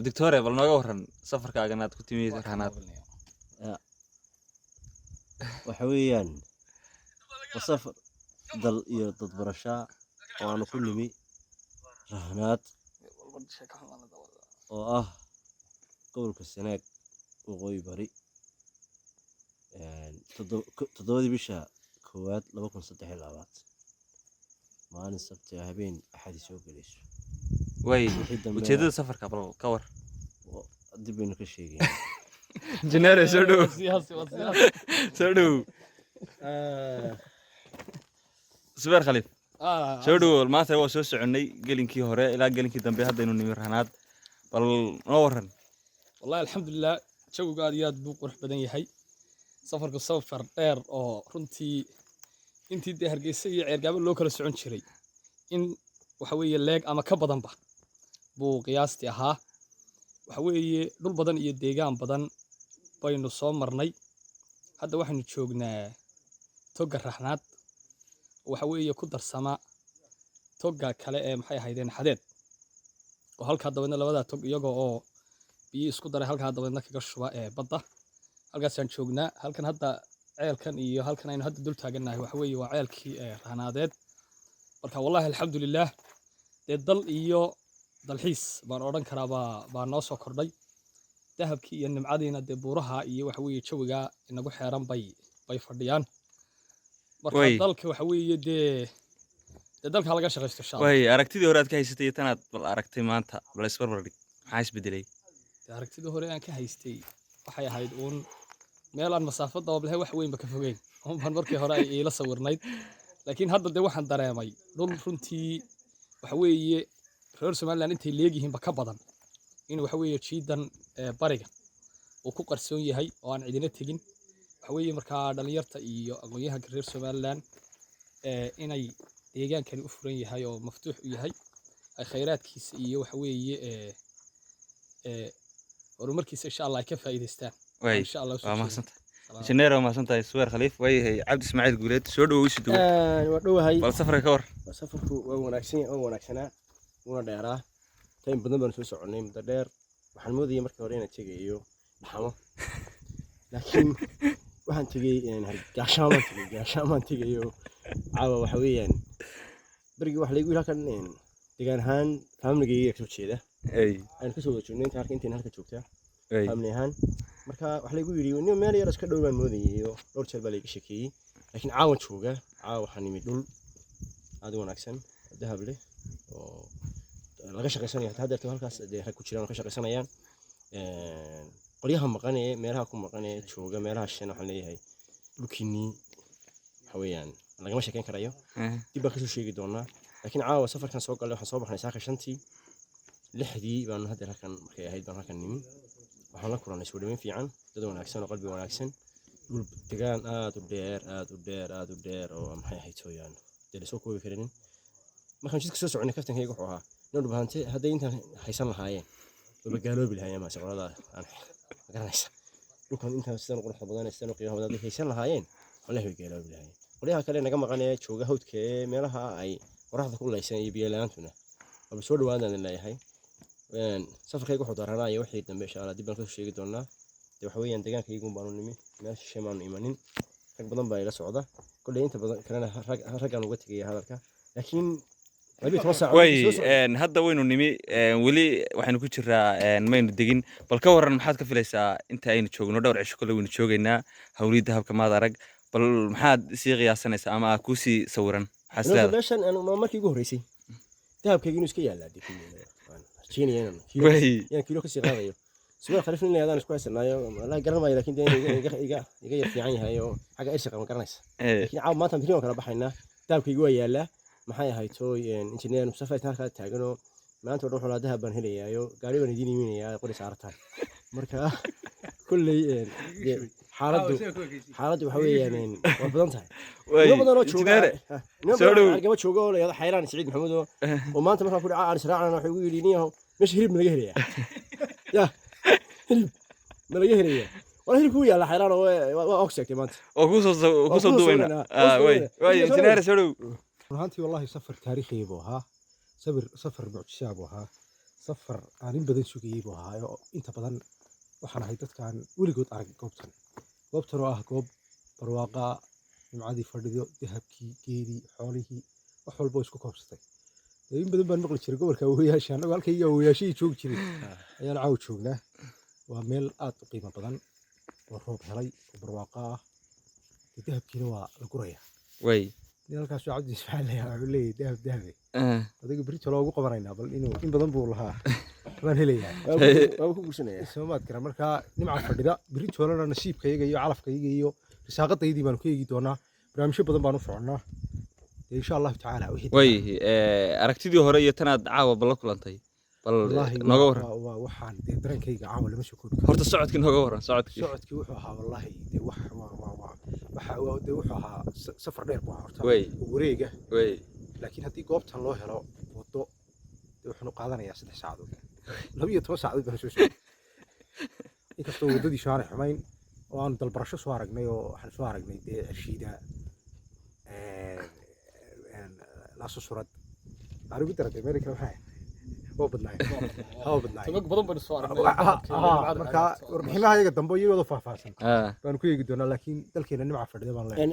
دكتورة بل nooga waran safarkaaga aad ku timid raxanaad waxa weeyaan safar dal iyo dad barasho oo aan ku nimi raxanaad oo ah gobolka Sanaag waqooyi bari todobadii bisha koowaad 2023 maalin sabti habeen axad soo galayso way ujeedada safarka bal ka war dib aynu ka sheegay injineer soo dhow soo dhow subeer khaliif soo dhow maanta waa soo soconay gelinkii hore ilaa gelinkii dambe haddaynu nimi raxanaad bal noo waran wallahi alxamdulilah jawga aad iyo aad buu qurux badan yahay safarku safar dheer oo runtii intii dee Hargeysa iyo Ceergaabo loo kala socon jiray in waxa weeye leeg ama ka badanba buu qiyaastii ahaa waxa weeye dhul badan iyo deegaan badan baynu soo marnay hadda waxaanu joognaa toga raxnaad waxa weeye ku darsama toga kale ee maxay ahaydeen xadeed oo halka dabadna labada tog iyagoo oo biyo isku daray halka dabadna kaga shuba ee badda halkaasaan joognaa halkan hadda ceelkan iyo halkan aynu hadda dul taaganahay waxa weeye waa ceelkii raxnaadeed marka wallahi alxamdulilah dal iyo dalxiis baan oran karaa baa noo soo kordhay dahabkii iyo nimcadiina dee buuraha iyo waxa weeye jawiga inagu xeeran bay fadhiyaan marka dalka waxa weeye dee dalka laga shaqeysto insha Allah way aragtidii hore aad ka haysatay tanaad bal aragtay maanta bal isbarbarig maxaa isbedelay aragtidii hore aan ka haystay waxay ahayd uun meel aan masaafada oo leh wax weyn ba ka fogeyn oo baan markii hore ay ila sawirnayd laakiin hadda dee waxaan dareemay dhul runtii waxa weeye reer Soomaaliland intay leeyihiin ba ka badan in waxa weeye jiidan bariga oo ku qarsoon yahay oo aan cidina tagin waxa weeye marka dhalinyarta iyo aqoonyahanka reer Soomaaliland inay deegaankani u furan yahay oo maftuux u yahay ay khayraadkiisa iyo waxa weeye horumarkiisa insha Allah ay ka faa'iideystaan insha Allah waa mahadsantahay injineer waa mahadsantahay subeer khaliif way cabdi ismaaciil guuleed soo dhaweysi dhow waa dhowahay bal safarka ka war safarku waa wanaagsanaa una dheeraa tayn badan baan soo soconay muddo dheer waxaan moodayay markii hore inaan tegayo dhaxamo laakiin waxaan tegay gaashaamaan tegayo caawa waxa weeyaan berigii wax laygu halkan deegaan ahaan familygayga kasoo jeeda aan kasoo wada joognay intaan halka joogtaa family ahaan marka wax laygu yidhi nin meel yar iska dhow baan moodayay oo dhowr jeer baa layga sheekeeyey laakiin caawa waxaan nimid dhul aad u wanaagsan dahab leh oo laga shaqeysanayo hadda halkaas rag ku jiraan oo ka shaqeysanayaan qolyaha maqan ee meelaha ku maqan ee jooga meelaha shan waxaan leeyahay dhulkiinii waxa weeyaan lagama sheekeyn karayo dib baan kasoo sheegi doonaa laakiin caawa safarkan soo galay waxaan soo baxnay saaka 5tii 6dii baan hadda halkan markay ahayd baan halkan nimi waxaan la kulannay soo dhaweyn fiican dad wanaagsan oo qalbi wanaagsan dhul deegaan aad u dheer oo maxay ahayd sooyaan dee soo koobi karin markaan jidka soo soconay kaftankayga wuxuu ahaa inuu dhubahantay hadday intaan haysan lahaayeen waba gaaloobi lahaayeen maase qolada aan garanaysa dhulkan intaan sidaan qurux badan sidaan qiimo badan haysan lahaayeen wallahi way gaaloobi lahaayeen qolyaha kale naga maqan ee jooga hawdka ee meelaha ay qoraxda ku leysan iyo biyo la'aantuna waba soo dhawaadaan leeyahay safarkayga wuxuu daranaya wixii dambe insha Allah dib baan ka sheegi doonaa waxa weeyaan deegaankaygu baanu nimi meesha sheemaanu imanin rag badan baa ila socda kulay inta badan kalena raggan uga tagay hadalka laakiin way hadda waynu nimi weli waxaanu ku jiraa maynu degin bal ka waran maxaad ka filaysaa inta aynu joogno dhowr cisho kale waynu joogaynaa hawlii dahabka maad arag bal maxaad sii qiyaasanaysaa ama ku sii sawiran xasleeda meeshan markii ugu horeysay dahabkaygu inuu iska yaalaa jiiniyeen kiilo kasii qaadayo suuqa khaliif in leeyahay isku haysanaayo wallahi garan maayo laakiin iga yar fiican yahay oo xaga irshaq ma garanaysa laakiin caaw maanta biriyo kala baxaynaa dahabkaygu waa yaalaa maxay ahayd injineer Mustafa halka taaganoo maanta wuxuu la dahab baan helayaayo gaari baan idin iiminayaa qori saartaan marka kullay xaaladdu waxa weeyaan waa badan tahay badan oo jooga argaba jooga oo leeyahay xayraan Saciid Maxamuud oo maanta markaan ku dhacay aan israacana waxa uu yiri niyahow meesha hilib laga helayaa ya hilib laga helayaa wala hilib ku yaala xayraan oo waa oxygen maanta oo ku soo duwayna way injineer soo dhow runtii wallahi safar taariikhi buu ahaa safar mucjisa buu ahaa safar aan in badan sugayay buu ahaa oo inta badan waxaan ahay dadkaan weligood arag goobtan oo ah goob barwaaqa nimcadii fadhido dahabkii geedii xoolihii wax walba isku koobsatay in badan baan maqli jiray gobolka awooyaasha annagu halkayga awooyaashii joogi jiray ayaan caaw joognaa waa meel aad u qiimo badan oo roob helay oo barwaaqa ah dahabkiina waa la gurayaa way halkaas cabdi ismaaciil wuxuu leeyahay dahabe adiga berito loogu qabanaynaa bal inuu in badan buu lahaa waan helayaa waa ku guursanaya soomaad garan marka nimca fadhida beritoolana nasiibkayaga iyo calafkayaga iyo risaaqadaydii baanu ka eegi doonaa barnaamijyo badan baan u soconnaa insha allahu tacaala way aragtidii hore iyo tanaad caawa bal la kulantay bal nooga waran waxaan dee dareenkayga caawa lama soo koobi horta socodkii nooga waran socodkii wuxuu ahaa wallaahi dee wuxuu ahaa safar dheer buu ahaa horta wareega laakiin haddii goobtan loo helo waddo dee wuxuunu qaadanayaa 3 saacadood 12 saacadood baan soo socday inkastoo waddadiisu aanay xumayn oo aan dalbarasho soo aragnay oo waxaan soo aragnay dee arshiida laaso surad arigu daratay meel kale waxay oo badnaay tamag badan baan soo aragnay marka warbixinaha iyaga dambe iyadoo faahfaahsan baan ku eegi doonaa laakiin dalkeena nimca fadhida baan leeyahay